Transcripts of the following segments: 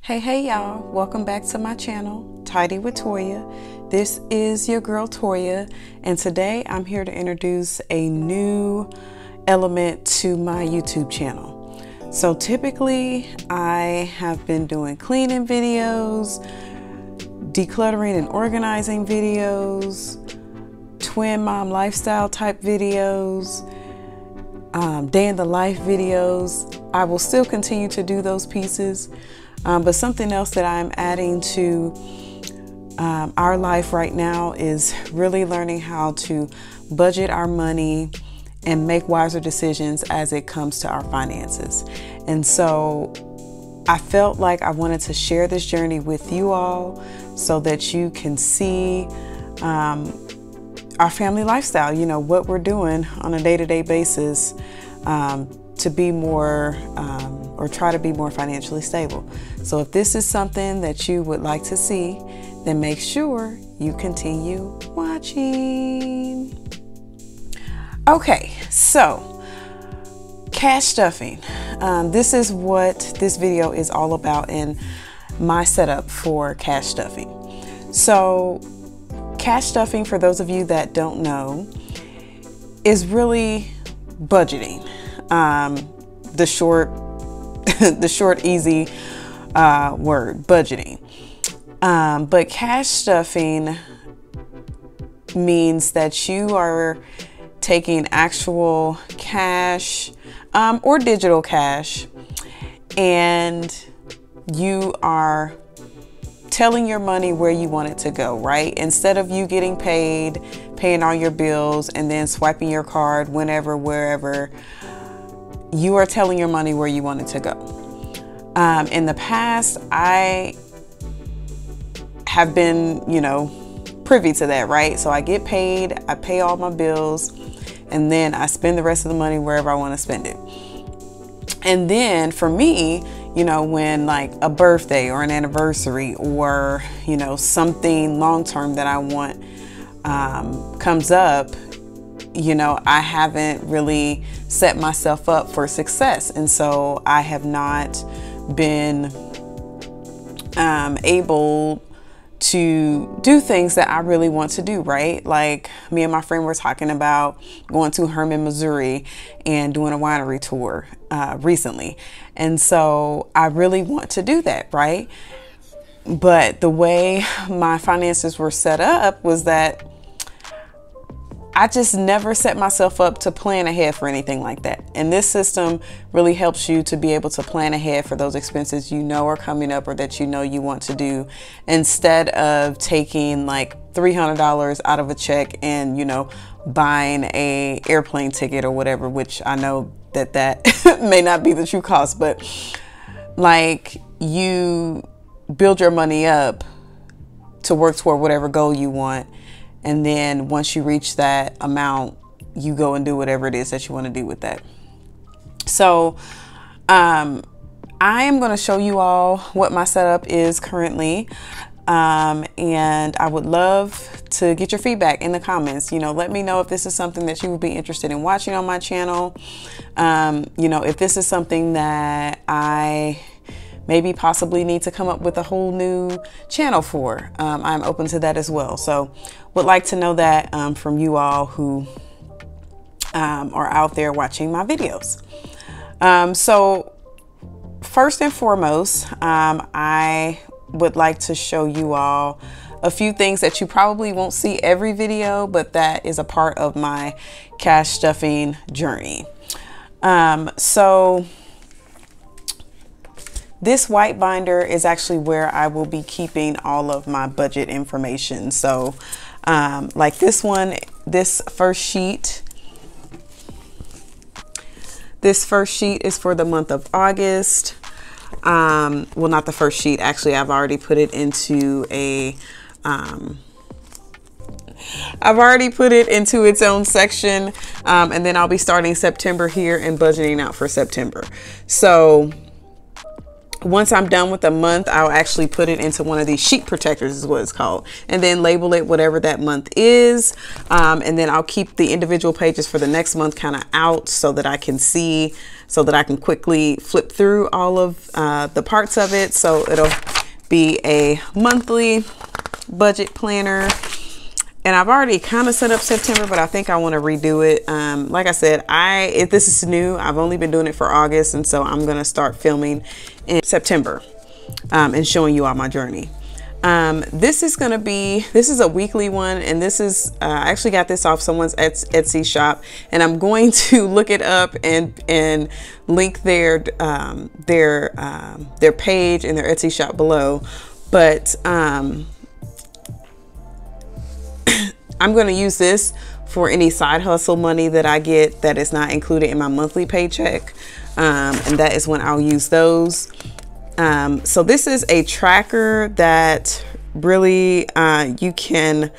Hey y'all, welcome back to my channel, Tidywittoya. This is your girl Toya, and today I'm here to introduce a new element to my YouTube channel. So typically I have been doing cleaning videos, decluttering and organizing videos, twin mom lifestyle type videos, day in the life videos. I will still continue to do those pieces. But something else that I'm adding to our life right now is really learning how to budget our money and make wiser decisions as it comes to our finances. And so I felt like I wanted to share this journey with you all so that you can see our family lifestyle, you know, what we're doing on a day-to-day basis to be more or try to be more financially stable. So if this is something that you would like to see, then make sure you continue watching. Okay, so cash stuffing. This is what this video is all about in my setup for cash stuffing. So cash stuffing, for those of you that don't know, is really budgeting. The short, easy word, budgeting. But cash stuffing means that you are taking actual cash or digital cash, and you are telling your money where you want it to go, right? Instead of you getting paid, paying all your bills, and then swiping your card whenever, wherever, you are telling your money where you want it to go. In the past, I have been, privy to that, right? So I get paid, I pay all my bills, and then I spend the rest of the money wherever I want to spend it. And then for me, when like a birthday or an anniversary or, something long-term that I want comes up, I haven't really set myself up for success. And so I have not been able to do things that I really want to do, right? Like me and my friend were talking about going to Herman, Missouri and doing a winery tour recently. And so I really want to do that, right? But the way my finances were set up was that I just never set myself up to plan ahead for anything like that. And this system really helps you to be able to plan ahead for those expenses you know are coming up or that you want to do, instead of taking like $300 out of a check and, buying a airplane ticket or whatever, which I know that may not be the true cost, but like you build your money up to work toward whatever goal you want. And then once you reach that amount, you go and do whatever it is that you want to do with that. So I am going to show you all what my setup is currently. And I would love to get your feedback in the comments. Let me know if this is something that you would be interested in watching on my channel. If this is something that I maybe possibly need to come up with a whole new channel for. I'm open to that as well. So would like to know that from you all who are out there watching my videos. So first and foremost, I would like to show you all a few things that you probably won't see every video, but that is a part of my cash stuffing journey. So this white binder is actually where I will be keeping all of my budget information. So like this one, this first sheet is for the month of August. Well, not the first sheet, actually, I've already put it into its own section. And then I'll be starting September here and budgeting out for September. So once I'm done with the month, I'll actually put it into one of these sheet protectors is what it's called, and then label it whatever that month is. And then I'll keep the individual pages for the next month kind of out so that I can see, so that I can quickly flip through all of the parts of it. So it'll be a monthly budget planner. And I've already kind of set up September, but I think I want to redo it. Like I said, if this is new, I've only been doing it for August. And so I'm going to start filming in September and showing you all my journey. This is a weekly one. And this is, I actually got this off someone's Etsy shop. And I'm going to look it up and link their page and their Etsy shop below. But, I'm going to use this for any side hustle money that I get that is not included in my monthly paycheck. And that is when I'll use those. So this is a tracker that really you can,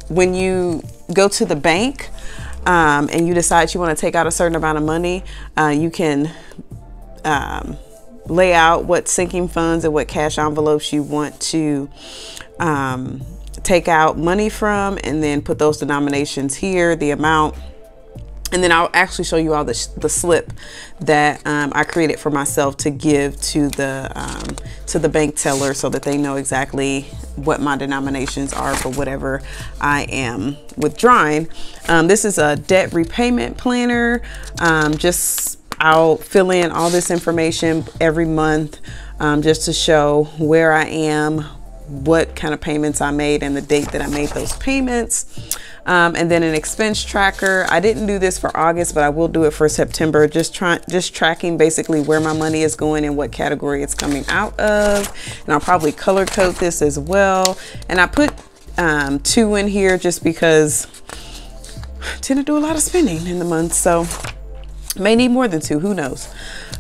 when you go to the bank and you decide you want to take out a certain amount of money, you can lay out what sinking funds and what cash envelopes you want to take out money from, and then put those denominations here, the amount, and then I'll actually show you all the slip that I created for myself to give to the bank teller so that they know exactly what my denominations are for whatever I am withdrawing. This is a debt repayment planner. I'll fill in all this information every month just to show where I am, what kind of payments I made, and the date that I made those payments. And then an expense tracker. I didn't do this for August, but I will do it for September. Just tracking basically where my money is going and what category it's coming out of. And I'll probably color code this as well. And I put 2 in here just because I tend to do a lot of spending in the month, so may need more than 2, who knows.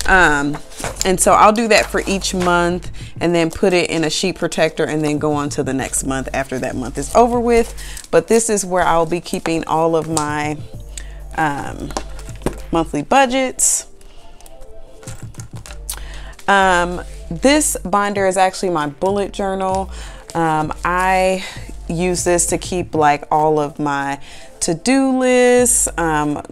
And so I'll do that for each month and then put it in a sheet protector and then go on to the next month after that month is over with. But this is where I'll be keeping all of my monthly budgets. This binder is actually my bullet journal. I use this to keep like all of my to-do lists,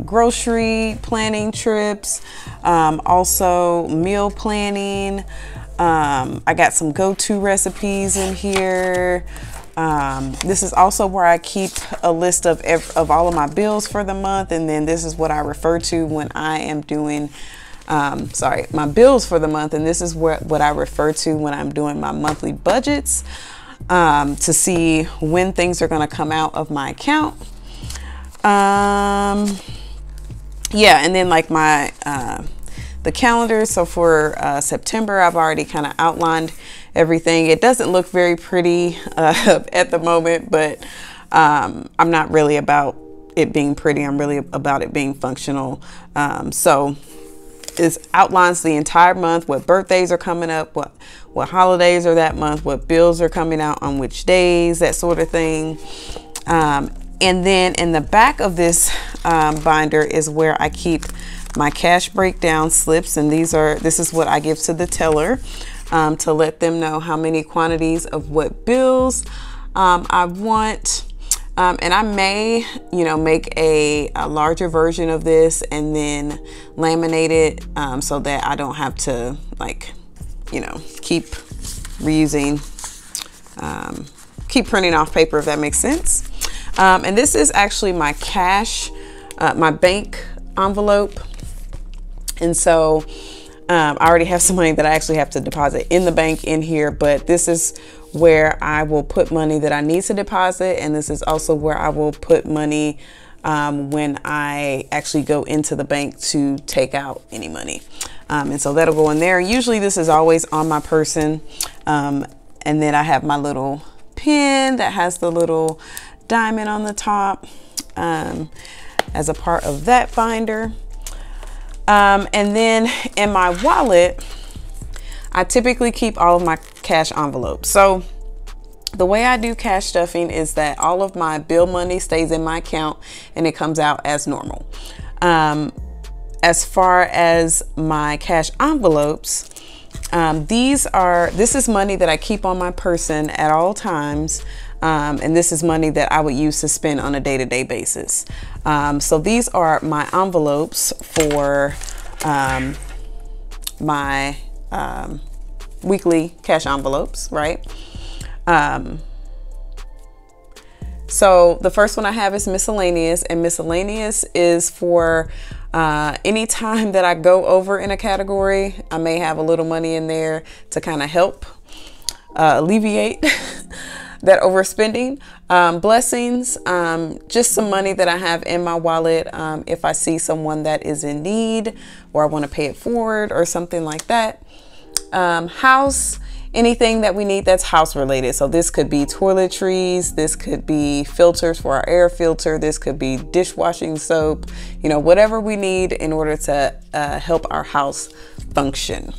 grocery planning trips, also meal planning. I got some go-to recipes in here. This is also where I keep a list of all of my bills for the month, and then this is what I refer to when I am doing my bills for the month, and this is what I refer to when I'm doing my monthly budgets, to see when things are going to come out of my account. Yeah, and then like my the calendar. So for September, I've already kind of outlined everything. It doesn't look very pretty at the moment, but I'm not really about it being pretty. I'm really about it being functional. So it outlines the entire month, what birthdays are coming up, what holidays are that month, what bills are coming out on which days, that sort of thing. And then in the back of this binder is where I keep my cash breakdown slips, and this is what I give to the teller to let them know how many quantities of what bills I want. And I may, make a larger version of this and then laminate it so that I don't have to keep reusing, keep printing off paper, if that makes sense. And this is actually my cash, my bank envelope. And so I already have some money that I actually have to deposit in the bank in here, but this is where I will put money that I need to deposit. And this is also where I will put money when I actually go into the bank to take out any money. And so that'll go in there. Usually this is always on my person. And then I have my little pin that has the little diamond on the top as a part of that binder. And then in my wallet, I typically keep all of my cash envelopes. So the way I do cash stuffing is that all of my bill money stays in my account and it comes out as normal. As far as my cash envelopes, this is money that I keep on my person at all times. And this is money that I would use to spend on a day-to-day basis. So these are my envelopes for my weekly cash envelopes, right? So the first one I have is Miscellaneous, and Miscellaneous is for any time that I go over in a category. I may have a little money in there to kind of help alleviate that overspending. Blessings, just some money that I have in my wallet if I see someone that is in need or I want to pay it forward or something like that. House, anything that we need that's house related. So this could be toiletries, this could be filters for our air filter, this could be dishwashing soap, you know, whatever we need in order to help our house function.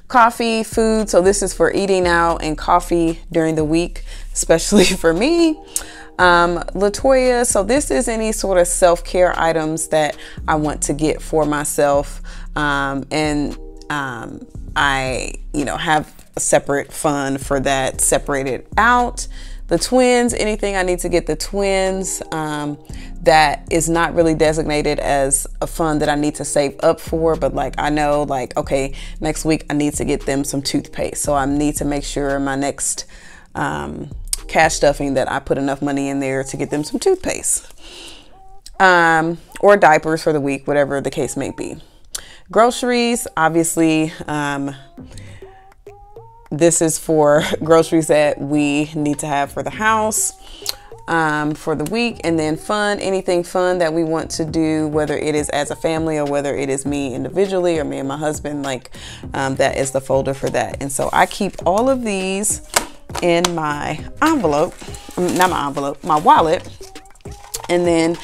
Coffee, food, so this is for eating out and coffee during the week, especially for me. Latoya, so this is any sort of self-care items that I want to get for myself, and I, you know, have a separate fund for that separated out. The twins, anything I need to get the twins, that is not really designated as a fund that I need to save up for, but like I know, like, okay, next week I need to get them some toothpaste, so I need to make sure my next cash stuffing that I put enough money in there to get them some toothpaste, or diapers for the week, whatever the case may be. Groceries, obviously, this is for groceries that we need to have for the house, for the week. And then fun, anything fun that we want to do, whether it is as a family or whether it is me individually or me and my husband, like that is the folder for that. And so I keep all of these in my envelope, not my envelope, my wallet. And then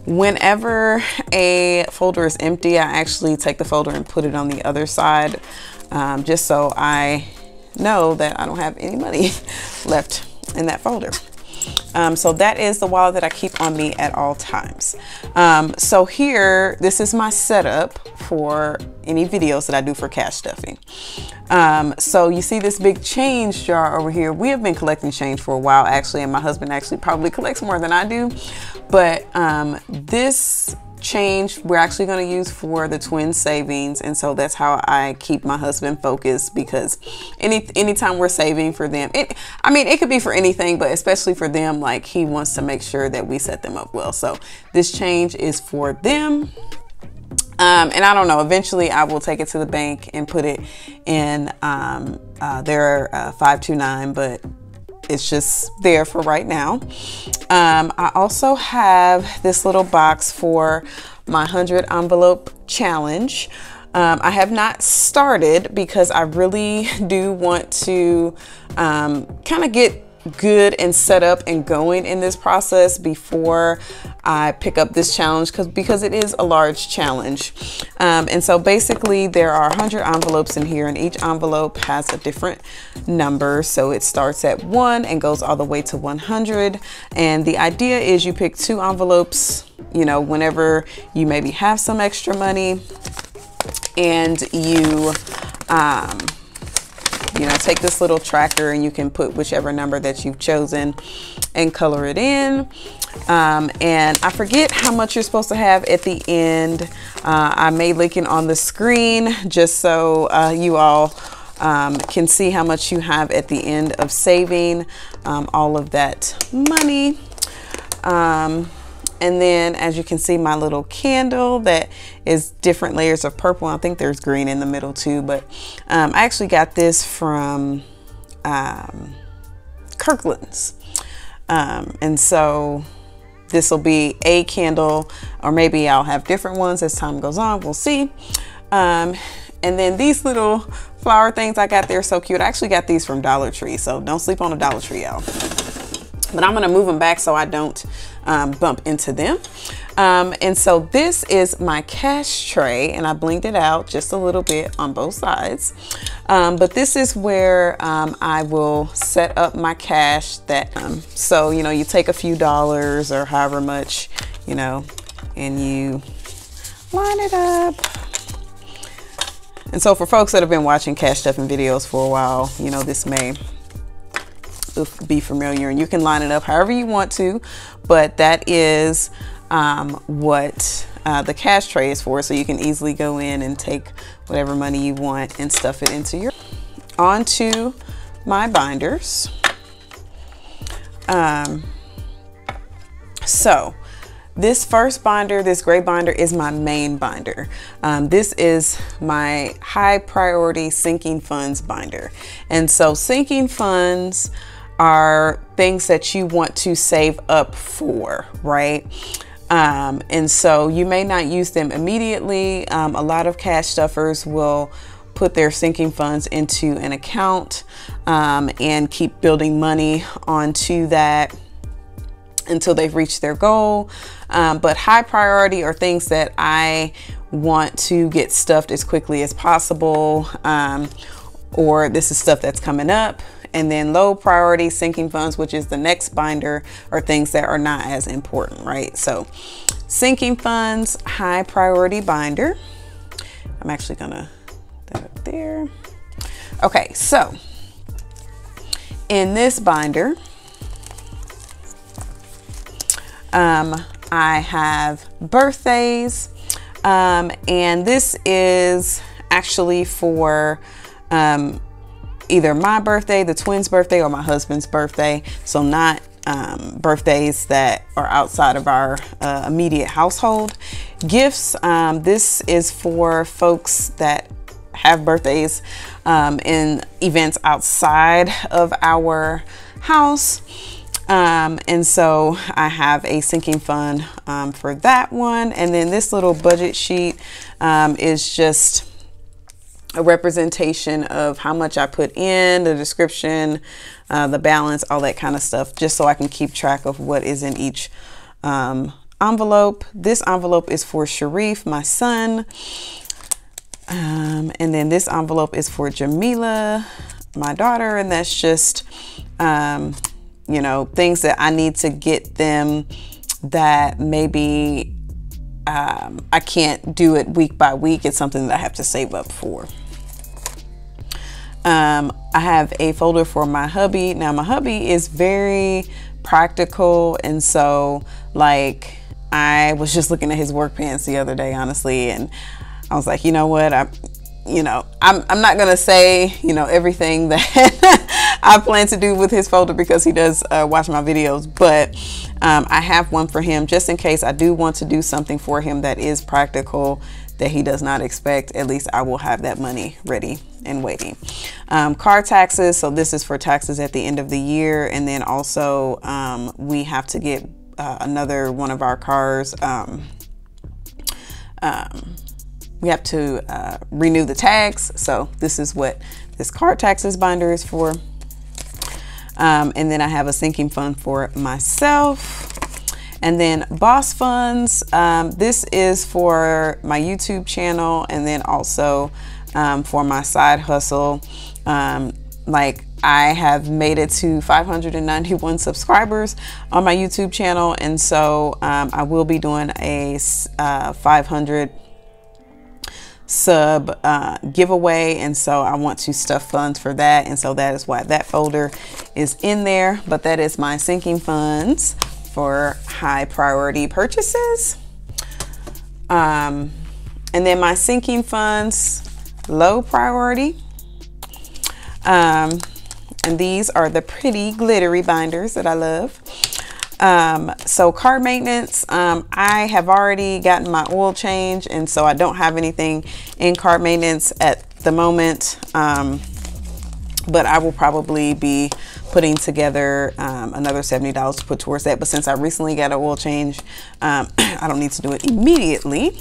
whenever a folder is empty, I actually take the folder and put it on the other side, just so I know that I don't have any money left in that folder. So that is the wallet that I keep on me at all times. So here, this is my setup for any videos that I do for cash stuffing. So you see this big change jar over here. We have been collecting change for a while, actually, and my husband actually probably collects more than I do. But this change we're actually going to use for the twin savings, and so that's how I keep my husband focused, because anytime we're saving for them, I mean, it could be for anything, but especially for them, like he wants to make sure that we set them up well. So this change is for them. And I don't know, eventually I will take it to the bank and put it in their 529, but it's just there for right now. I also have this little box for my 100 envelope challenge. I have not started because I really do want to kind of get good and set up and going in this process before I pick up this challenge, because it is a large challenge. And so basically there are 100 envelopes in here, and each envelope has a different number. So it starts at 1 and goes all the way to 100. And the idea is you pick 2 envelopes, you know, whenever you maybe have some extra money, and you know, take this little tracker and you can put whichever number that you've chosen and color it in. And I forget how much you're supposed to have at the end. I may link it on the screen just so you all can see how much you have at the end of saving all of that money. And then, as you can see, my little candle that is different layers of purple. I think there's green in the middle too, but I actually got this from Kirkland's. And so this will be a candle, or maybe I'll have different ones as time goes on. We'll see. And then these little flower things I got, they're so cute. I actually got these from Dollar Tree, so don't sleep on the Dollar Tree, y'all. But I'm gonna move them back so I don't bump into them. And so this is my cash tray, and I blinged it out just a little bit on both sides. But this is where I will set up my cash that, so, you know, you take a few dollars or however much, you know, and you line it up. And so for folks that have been watching cash stuffing videos for a while, you know, this may be familiar, and you can line it up however you want to, but that is what the cash tray is for. So you can easily go in and take whatever money you want and stuff it into your, onto my binders. So this first binder, this gray binder, is my main binder. This is my high priority sinking funds binder. And so sinking funds are things that you want to save up for, right? And so you may not use them immediately. A lot of cash stuffers will put their sinking funds into an account and keep building money onto that until they've reached their goal. But high priority are things that I want to get stuffed as quickly as possible, or this is stuff that's coming up. And then low priority sinking funds, which is the next binder, are things that are not as important, right? So sinking funds, high priority binder. I'm actually gonna put that up there. Okay, so in this binder, I have birthdays, and this is actually for either my birthday, the twins' birthday, or my husband's birthday. So not birthdays that are outside of our immediate household. Gifts, this is for folks that have birthdays in events outside of our house. And so I have a sinking fund for that one. And then this little budget sheet is just a representation of how much I put in, the description, the balance, all that kind of stuff, just so I can keep track of what is in each envelope. This envelope is for Sharif, my son. And then this envelope is for Jamila, my daughter. And that's just, you know, things that I need to get them that maybe I can't do it week by week. It's something that I have to save up for. I have a folder for my hubby. Now my hubby is very practical, and so like I was just looking at his work pants the other day, honestly, and I was like, you know what, I'm not gonna say, you know, everything that I plan to do with his folder, because he does watch my videos, but I have one for him just in case I do want to do something for him that is practical, that he does not expect. At least I will have that money ready and waiting. Car taxes, so this is for taxes at the end of the year, and then also we have to get another one of our cars. We have to renew the tags, so this is what this car taxes binder is for. And then I have a sinking fund for myself. And then boss funds, this is for my YouTube channel, and then also for my side hustle. Like I have made it to 591 subscribers on my YouTube channel, and so I will be doing a 500 sub giveaway, and so I want to stuff funds for that, and so that is why that folder is in there. But that is my sinking funds for high priority purchases, and then my sinking funds low priority, and these are the pretty glittery binders that I love. So car maintenance, I have already gotten my oil change, and so I don't have anything in car maintenance at the moment, but I will probably be putting together another $70 to put towards that. But since I recently got an oil change, I don't need to do it immediately.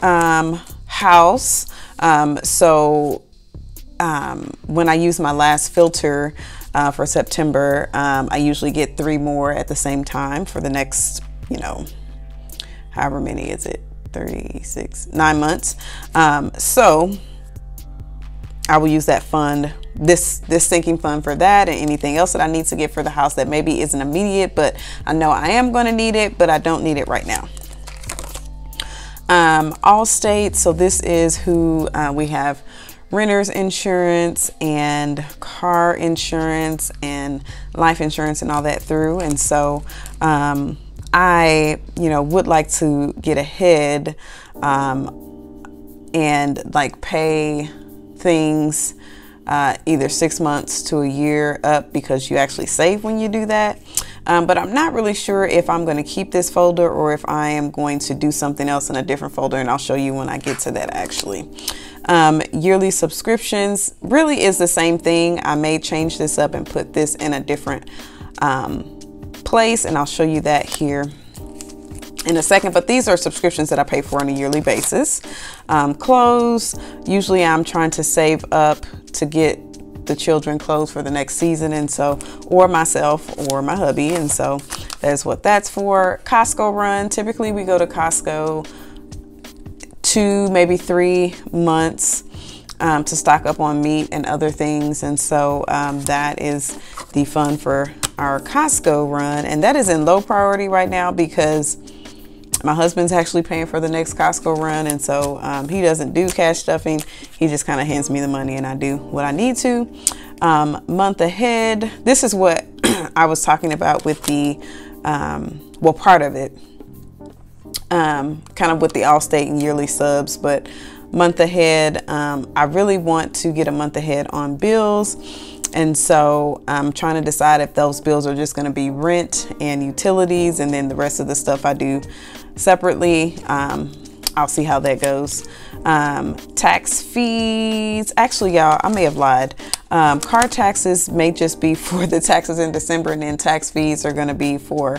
House, so when I use my last filter for September, I usually get 3 more at the same time for the next, you know, however many is it, 9 months. So I will use that fund, this sinking fund, for that, and anything else that I need to get for the house that maybe isn't immediate, but I know I am going to need it, but I don't need it right now. Allstate, so this is who we have renter's insurance and car insurance and life insurance and all that through. And so I, would like to get ahead and like pay things either 6 months to a year up, because you actually save when you do that. But I'm not really sure if I'm going to keep this folder or if I am going to do something else in a different folder, and I'll show you when I get to that actually. Yearly subscriptions really is the same thing. I may change this up and put this in a different place, and I'll show you that here in a second. But these are subscriptions that I pay for on a yearly basis. Clothes, usually I'm trying to save up to get the children clothes for the next season, and so, or myself or my hubby, and so that's what that's for. Costco run, typically we go to Costco 2, maybe 3 months to stock up on meat and other things, and so that is the fund for our Costco run, and that is in low priority right now because my husband's actually paying for the next Costco run, and so he doesn't do cash stuffing. He just kind of hands me the money and I do what I need to. Month ahead, this is what I was talking about with the, well, part of it, kind of with the Allstate and yearly subs, but month ahead, I really want to get a month ahead on bills. And so I'm trying to decide if those bills are just going to be rent and utilities, and then the rest of the stuff I do separately. I'll see how that goes. Tax fees, actually y'all, I may have lied. Car taxes may just be for the taxes in December, and then tax fees are going to be for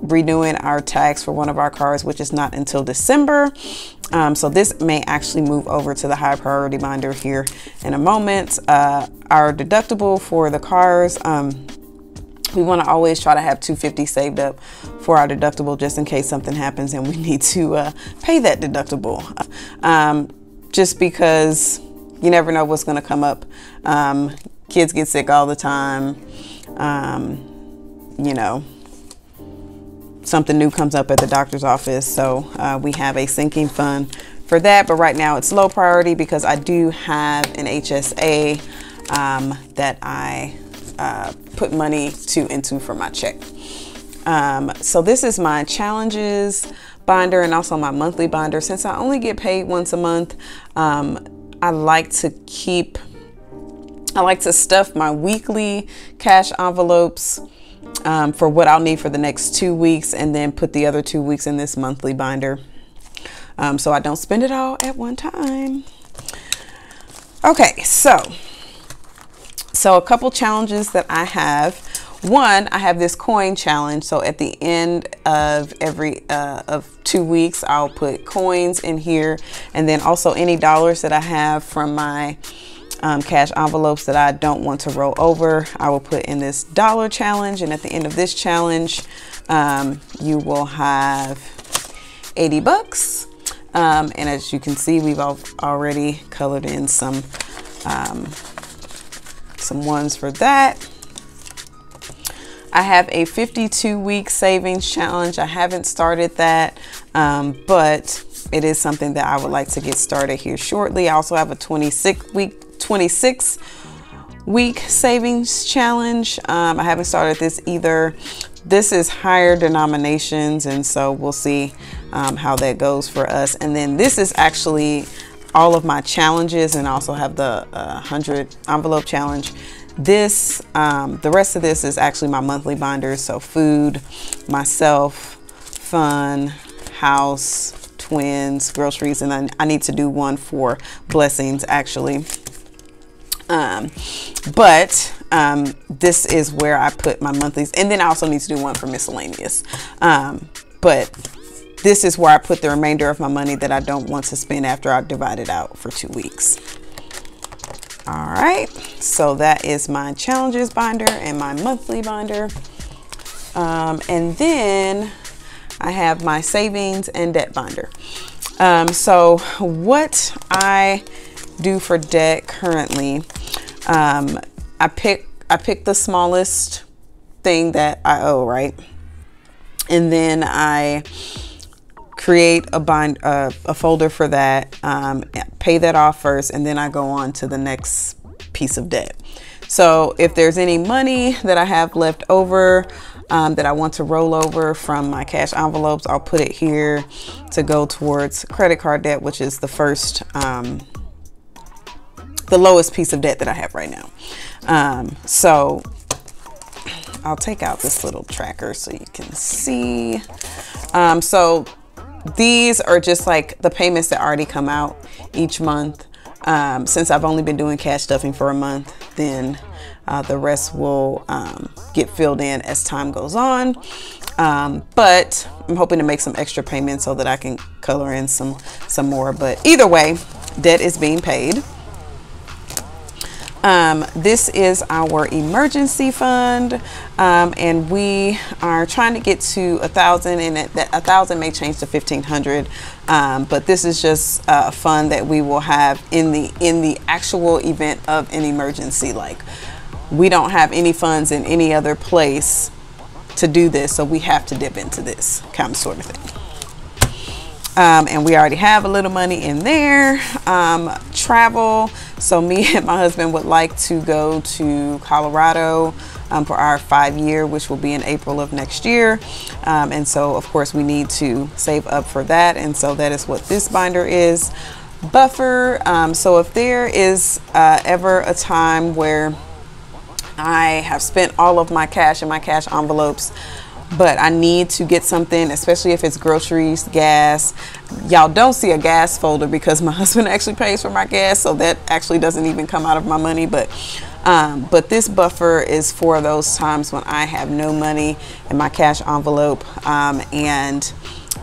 renewing our tax for one of our cars, which is not until December. So this may actually move over to the high priority binder here in a moment. Our deductible for the cars, we want to always try to have $250 saved up for our deductible, just in case something happens and we need to pay that deductible. Just because you never know what's going to come up. Kids get sick all the time. Something new comes up at the doctor's office, so we have a sinking fund for that, but right now it's low priority because I do have an HSA that I put money into for my check. So this is my challenges binder and also my monthly binder. Since I only get paid once a month, I like to stuff my weekly cash envelopes for what I'll need for the next 2 weeks, and then put the other 2 weeks in this monthly binder, so I don't spend it all at one time. Okay, so a couple challenges that I have. One, I have this coin challenge. So at the end of every of 2 weeks, I'll put coins in here, and then also any dollars that I have from my cash envelopes that I don't want to roll over, I will put in this dollar challenge. And at the end of this challenge, you will have 80 bucks. And as you can see, we've already colored in some ones for that. I have a 52-week savings challenge. I haven't started that, but it is something that I would like to get started here shortly. I also have a 26-week savings challenge. I haven't started this either. This is higher denominations, and so we'll see how that goes for us. And then this is actually all of my challenges, and I also have the 100 envelope challenge. This, the rest of this is actually my monthly binders. So food, myself, fun, house, twins, groceries, and then I need to do one for blessings actually. This is where I put my monthlies, and then I also need to do one for miscellaneous. But this is where I put the remainder of my money that I don't want to spend after I've divided out for 2 weeks. All right, so that is my challenges binder and my monthly binder. And then I have my savings and debt binder. So what I do for debt currently, I pick the smallest thing that I owe, right? And then I create a folder for that, pay that off first, and then I go on to the next piece of debt. So if there's any money that I have left over that I want to roll over from my cash envelopes, I'll put it here to go towards credit card debt, which is the first, the lowest piece of debt that I have right now. So I'll take out this little tracker so you can see. So these are just like the payments that already come out each month. Since I've only been doing cash stuffing for a month, then the rest will get filled in as time goes on. But I'm hoping to make some extra payments so that I can color in some more. But either way, debt is being paid. This is our emergency fund, and we are trying to get to 1,000, and that 1,000 may change to 1,500. But this is just a fund that we will have in the actual event of an emergency. Like, we don't have any funds in any other place to do this, so we have to dip into this kind of sort of thing. And we already have a little money in there. Travel. So me and my husband would like to go to Colorado for our 5-year, which will be in April of next year. And so of course we need to save up for that. And so that is what this binder is. Buffer. So if there is ever a time where I have spent all of my cash in my cash envelopes, but I need to get something, especially if it's groceries, gas. Y'all don't see a gas folder because my husband actually pays for my gas, so that actually doesn't even come out of my money. But this buffer is for those times when I have no money in my cash envelope, and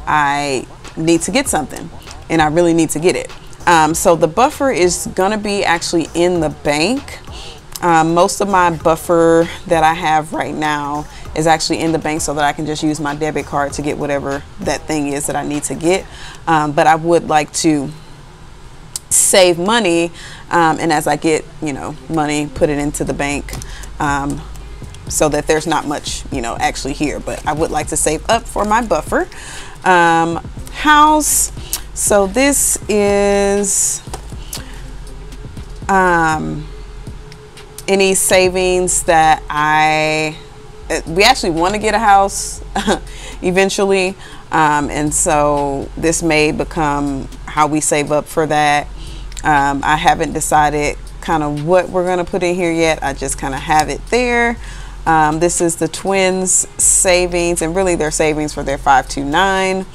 I need to get something, and I really need to get it. So the buffer is gonna be actually in the bank. Most of my buffer that I have right now is actually in the bank so that I can just use my debit card to get whatever that thing is that I need to get. But I would like to save money, and as I get, you know, money, put it into the bank, so that there's not much, you know, actually here. But I would like to save up for my buffer. House. So this is any savings that we actually want to get a house eventually, and so this may become how we save up for that. I haven't decided kind of what we're going to put in here yet. I just kind of have it there. This is the twins savings, and really their savings for their 529,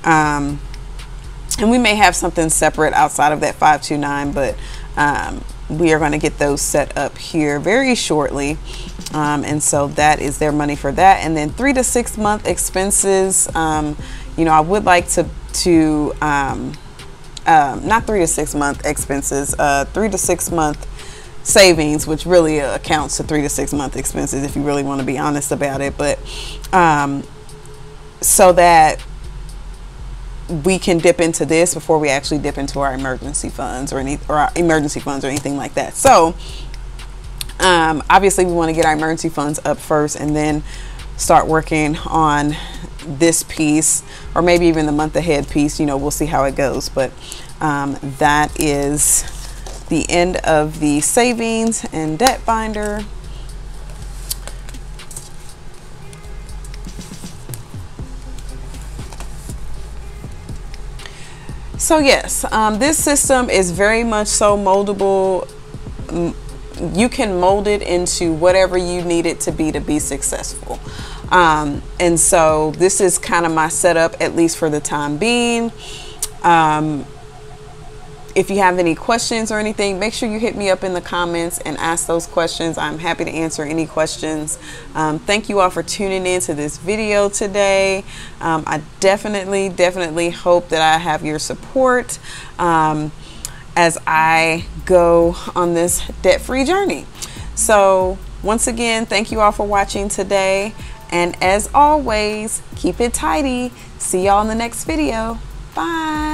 and we may have something separate outside of that 529, but we are going to get those set up here very shortly. And so that is their money for that. And then 3 to 6 month expenses. You know, I would like to not 3 to 6 month expenses, 3 to 6 month savings, which really accounts to 3 to 6 month expenses if you really want to be honest about it. But so that we can dip into this before we actually dip into our emergency funds or anything like that. So obviously we want to get our emergency funds up first and then start working on this piece, or maybe even the month ahead piece. You know, we'll see how it goes. But that is the end of the savings and debt binder. So yes, this system is very much so moldable. You can mold it into whatever you need it to be successful. And so this is kind of my setup, at least for the time being. If you have any questions or anything, make sure you hit me up in the comments and ask those questions. I'm happy to answer any questions. Thank you all for tuning in to this video today. I definitely hope that I have your support as I go on this debt-free journey. So once again, thank you all for watching today. And as always, keep it tidy. See y'all in the next video. Bye.